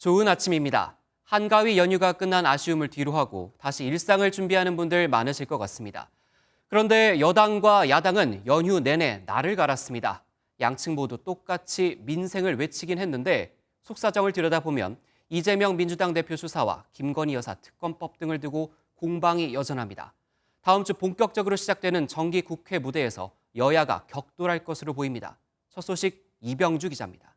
좋은 아침입니다. 한가위 연휴가 끝난 아쉬움을 뒤로하고 다시 일상을 준비하는 분들 많으실 것 같습니다. 그런데 여당과 야당은 연휴 내내 날을 갈았습니다. 양측 모두 똑같이 민생을 외치긴 했는데 속사정을 들여다보면 이재명 민주당 대표 수사와 김건희 여사 특검법 등을 두고 공방이 여전합니다. 다음 주 본격적으로 시작되는 정기 국회 무대에서 여야가 격돌할 것으로 보입니다. 첫 소식 이병주 기자입니다.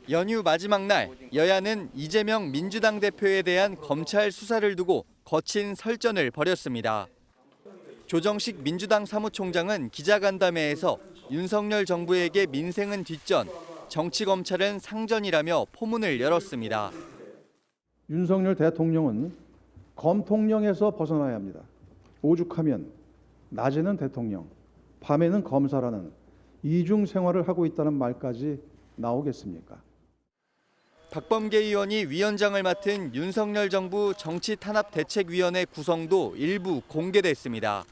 연휴 마지막 날 여야는 이재명 민주당 대표에 대한 검찰 수사를 두고 거친 설전을 벌였습니다. 조정식 민주당 사무총장은 기자간담회에서 윤석열 정부에게 민생은 뒷전, 정치검찰은 상전이라며 포문을 열었습니다. 윤석열 대통령은 검통령에서 벗어나야 합니다. 오죽하면 낮에는 대통령, 밤에는 검사라는 이중 생활을 하고 있다는 말까지 나오겠습니까? 박범계 의원이 위원장을 맡은 윤석열 정부 정치탄압대책위원회 구성도 일부 공개됐습니다.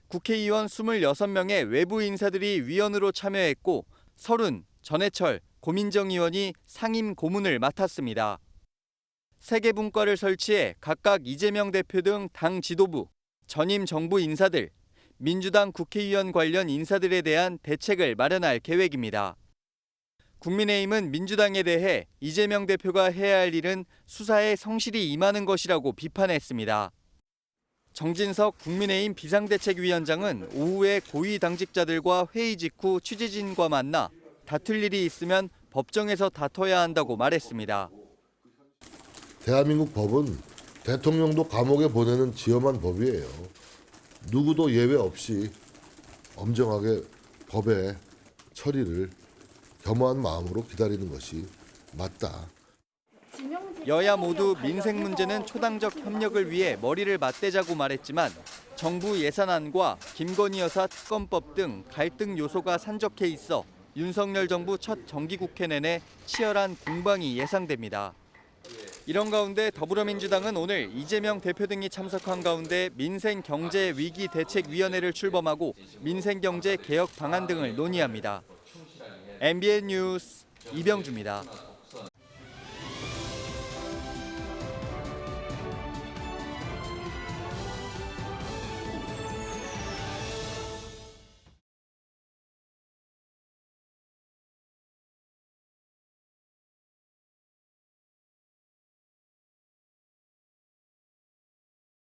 국회의원 26명의 외부 인사들이 위원으로 참여했고 설훈, 전해철, 고민정 의원이 상임 고문을 맡았습니다. 3개 분과를 설치해 각각 이재명 대표 등 당 지도부, 전임 정부 인사들, 민주당 국회의원 관련 인사들에 대한 대책을 마련할 계획입니다. 국민의힘은 민주당에 대해 이재명 대표가 해야 할 일은 수사에 성실히 임하는 것이라고 비판했습니다. 정진석 국민의힘 비상대책위원장은 오후에 고위 당직자들과 회의 직후 취재진과 만나 다툴 일이 있으면 법정에서 다퉈야 한다고 말했습니다. 대한민국 법은 대통령도 감옥에 보내는 지엄한 법이에요. 누구도 예외 없이 엄정하게 법의 처리를 겸허한 마음으로 기다리는 것이 맞다. 여야 모두 민생 문제는 초당적 협력을 위해 머리를 맞대자고 말했지만 정부 예산안과 김건희 여사 특검법 등 갈등 요소가 산적해 있어 윤석열 정부 첫 정기국회 내내 치열한 공방이 예상됩니다. 이런 가운데 더불어민주당은 오늘 이재명 대표 등이 참석한 가운데 민생경제위기대책위원회를 출범하고 민생경제 개혁 방안 등을 논의합니다. MBN 뉴스 이병주입니다.